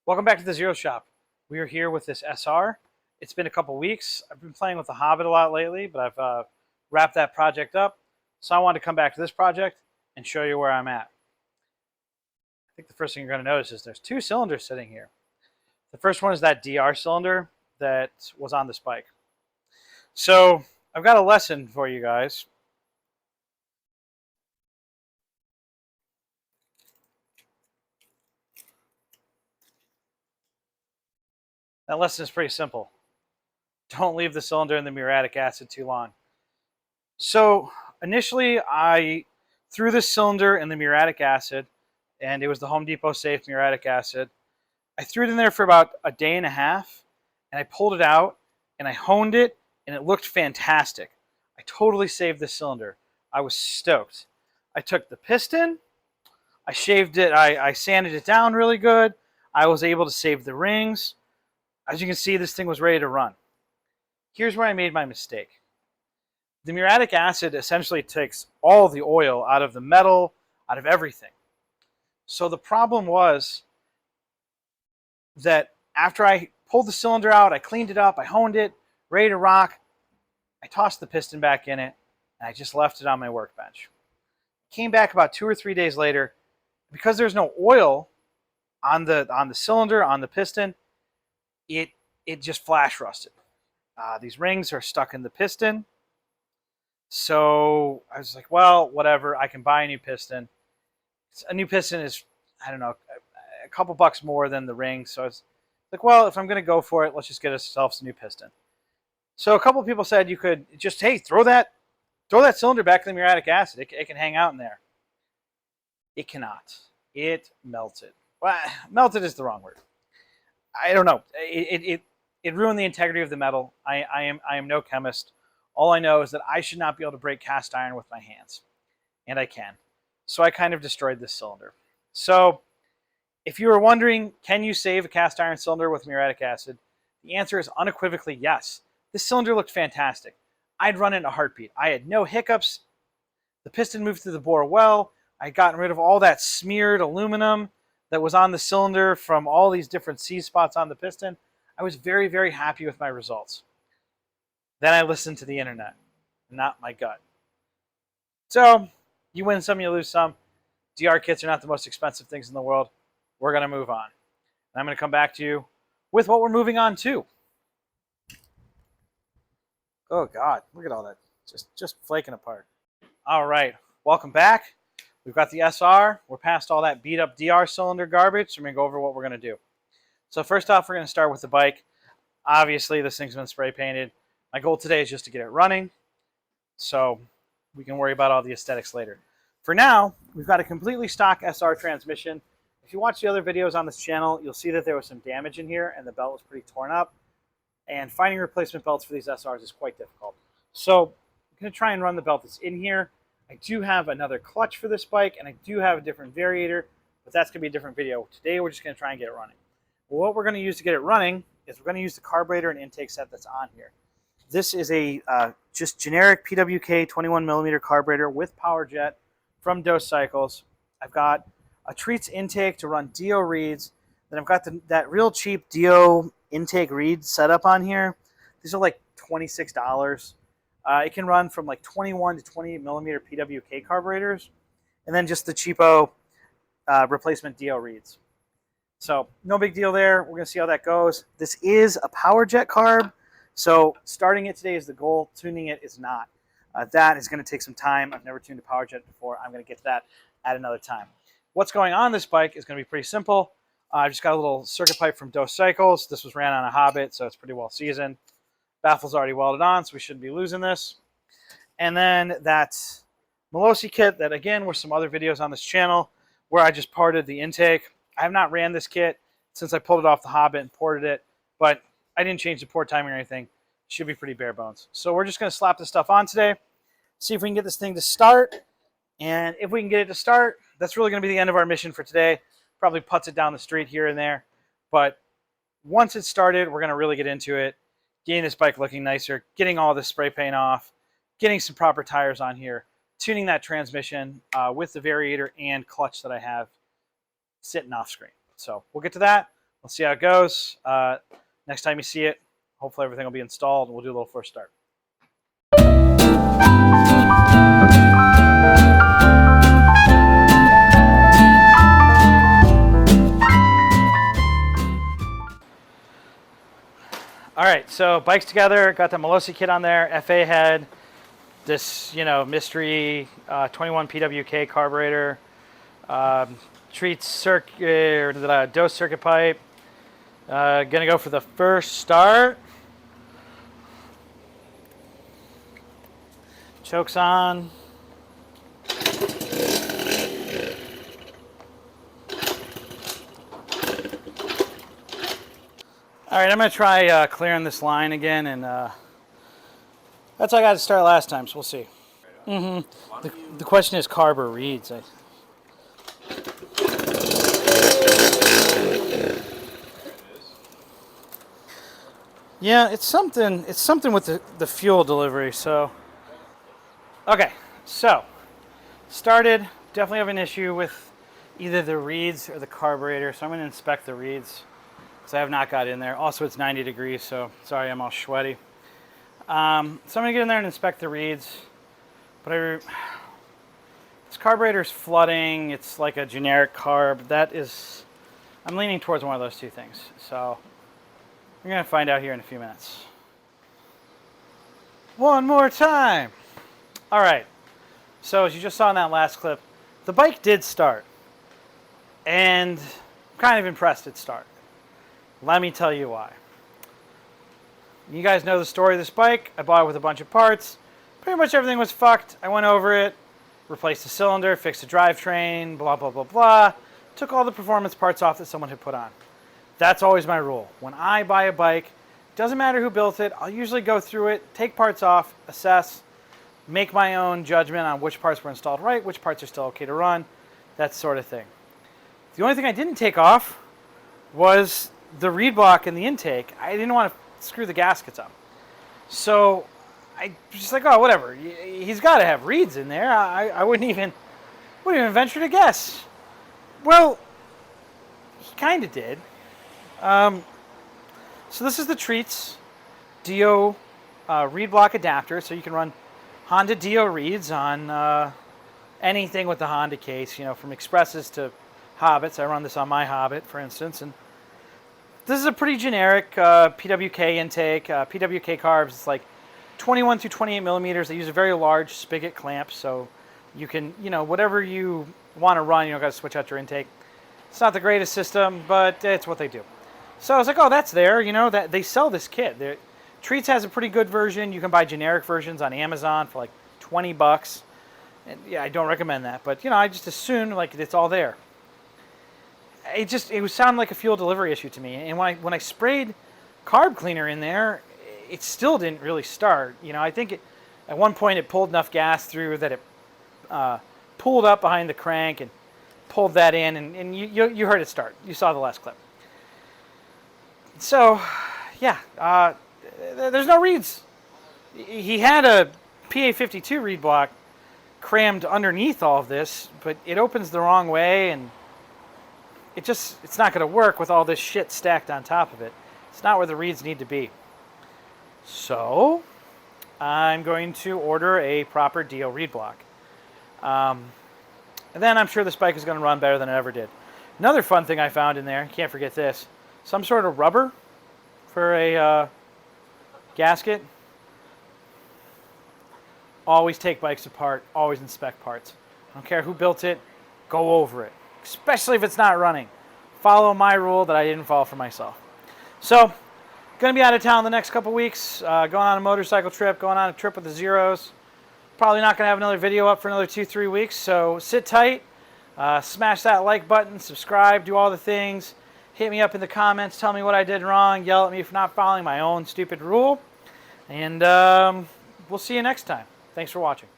Welcome back to the Zero Shop. We are here with this SR. It's been a couple weeks. I've been playing with the Hobbit a lot lately, but I've wrapped that project up. So I wanted to come back to this project and show you where I'm at. I think the first thing you're going to notice is there's two cylinders sitting here. The first one is that DR cylinder that was on this bike. So I've got a lesson for you guys. That lesson is pretty simple. Don't leave the cylinder in the muriatic acid too long. So initially I threw this cylinder in the muriatic acid, and it was the Home Depot safe muriatic acid. I threw it in there for about a day and a half, and I pulled it out and I honed it, and it looked fantastic. I totally saved this cylinder. I was stoked. I took the piston, I shaved it, I sanded it down really good. I was able to save the rings. As you can see, this thing was ready to run. Here's where I made my mistake. The muriatic acid essentially takes all the oil out of the metal, out of everything. So the problem was that after I pulled the cylinder out, I cleaned it up, I honed it, ready to rock, I tossed the piston back in it, and I just left it on my workbench. Came back about 2 or 3 days later. Because there's no oil on the cylinder, on the piston, it just flash rusted. These rings are stuck in the piston. So I was like, well, whatever, I can buy a new piston. A new piston is, I don't know, a couple bucks more than the ring. So it's like, well, if I'm going to go for it, let's just get ourselves a new piston. So a couple of people said you could just, hey, throw that cylinder back in the muriatic acid. It can hang out in there. It cannot. It melted. Well, melted is the wrong word. I don't know. It ruined the integrity of the metal. I am no chemist. All I know is that I should not be able to break cast iron with my hands, and I can. So I kind of destroyed this cylinder. So if you were wondering, can you save a cast iron cylinder with muriatic acid? The answer is unequivocally yes. This cylinder looked fantastic. I'd run it in a heartbeat. I had no hiccups. The piston moved through the bore well. I'd gotten rid of all that smeared aluminum that was on the cylinder from all these different C spots on the piston. I was very, very happy with my results. Then I listened to the internet, not my gut. So you win some, you lose some. DR kits are not the most expensive things in the world. We're going to move on. And I'm going to come back to you with what we're moving on to. Oh, God. Look at all that. Just flaking apart. All right. Welcome back. We've got the SR. We're past all that beat up DR cylinder garbage. So we're going to go over what we're going to do. So first off, we're going to start with the bike. Obviously, this thing's been spray painted. My goal today is just to get it running. So we can worry about all the aesthetics later. For now, we've got a completely stock SR transmission. If you watch the other videos on this channel, you'll see that there was some damage in here and the belt was pretty torn up. And finding replacement belts for these SRs is quite difficult. So I'm going to try and run the belt that's in here. I do have another clutch for this bike, and I do have a different variator, but that's going to be a different video. Today, we're just going to try and get it running. Well, what we're going to use to get it running is we're going to use the carburetor and intake set that's on here. This is a just generic PWK 21mm carburetor with power jet from Dose Cycles. I've got a Treats intake to run DO reeds. Then I've got that real cheap DO intake reed setup on here. These are like $26. It can run from like 21 to 28mm PWK carburetors, and then just the cheapo replacement DO reeds. So no big deal there. We're going to see how that goes. This is a power jet carb, so starting it today is the goal. Tuning it is not. That is going to take some time. I've never tuned a power jet before. I'm going to get to that at another time. What's going on this bike is going to be pretty simple. I've just got a little circuit pipe from Dose Cycles. This was ran on a Hobbit, so it's pretty well seasoned. Baffle's already welded on, so we shouldn't be losing this. And then that Melosi kit that, again, were some other videos on this channel where I just parted the intake. I have not ran this kit since I pulled it off the Hobbit and ported it, but I didn't change the port timing or anything. It should be pretty bare bones. So we're just going to slap this stuff on today, see if we can get this thing to start. And if we can get it to start, that's really going to be the end of our mission for today. Probably putts it down the street here and there. But once it's started, we're going to really get into it, getting this bike looking nicer, getting all this spray paint off, getting some proper tires on here, tuning that transmission with the variator and clutch that I have sitting off screen. So we'll get to that. Let's see how it goes. Next time you see it, hopefully everything will be installed. We'll do a little first start. All right, so bike's together. Got the Melosi kit on there, FA head, this mystery 21 PWK carburetor, treats circuit dose circuit pipe. Gonna go for the first start. Chokes on. All right, I'm going to try clearing this line again, and that's how I got to start last time, so we'll see. The question is carb or reeds. Yeah, it's something with the fuel delivery, so. Okay, so started, definitely have an issue with either the reeds or the carburetor, so I'm going to inspect the reeds. So I have not got in there. Also, it's 90 degrees, so sorry I'm all sweaty. So I'm gonna get in there and inspect the reeds. But this carburetor's flooding. It's like a generic carb. I'm leaning towards one of those two things. So we're gonna find out here in a few minutes. One more time. All right. So as you just saw in that last clip, the bike did start. And I'm kind of impressed it started. Let me tell you why. You guys know the story of this bike. I bought it with a bunch of parts. Pretty much everything was fucked. I went over it, replaced the cylinder, fixed the drivetrain, blah, blah, blah, blah. Took all the performance parts off that someone had put on. That's always my rule. When I buy a bike, doesn't matter who built it, I'll usually go through it, take parts off, assess, make my own judgment on which parts were installed right, which parts are still okay to run, that sort of thing. The only thing I didn't take off was the reed block in the intake. I didn't want to screw the gaskets up. So I was just like, oh, whatever. He's got to have reeds in there. I wouldn't even venture to guess. Well, he kind of did. So this is the Treats Dio reed block adapter. So you can run Honda Dio reeds on anything with the Honda case, from Expresses to Hobbits. I run this on my Hobbit, for instance, and this is a pretty generic PWK intake. PWK carbs, it's like 21 through 28 millimeters. They use a very large spigot clamp, so you can, whatever you want to run, you don't got to switch out your intake. It's not the greatest system, but it's what they do. So I was like, oh, that's there. That they sell this kit. Treats has a pretty good version. You can buy generic versions on Amazon for like $20. And yeah, I don't recommend that, but I just assumed like it's all there. It was sounding like a fuel delivery issue to me. And when I sprayed carb cleaner in there, it still didn't really start. I think at one point it pulled enough gas through that it pulled up behind the crank and pulled that in, and you heard it start. You saw the last clip. So, yeah, there's no reeds. He had a PA52 reed block crammed underneath all of this, but it opens the wrong way, and it's not going to work with all this shit stacked on top of it. It's not where the reeds need to be. So I'm going to order a proper Dio reed block. And then I'm sure this bike is going to run better than it ever did. Another fun thing I found in there, can't forget this, some sort of rubber for a gasket. Always take bikes apart, always inspect parts. I don't care who built it, go over it. Especially if it's not running. Follow my rule that I didn't follow for myself. So, going to be out of town the next couple weeks, going on a motorcycle trip, going on a trip with the Zeros. Probably not going to have another video up for another 2-3 weeks, so sit tight, smash that like button, subscribe, do all the things. Hit me up in the comments, tell me what I did wrong, yell at me for not following my own stupid rule. And we'll see you next time. Thanks for watching.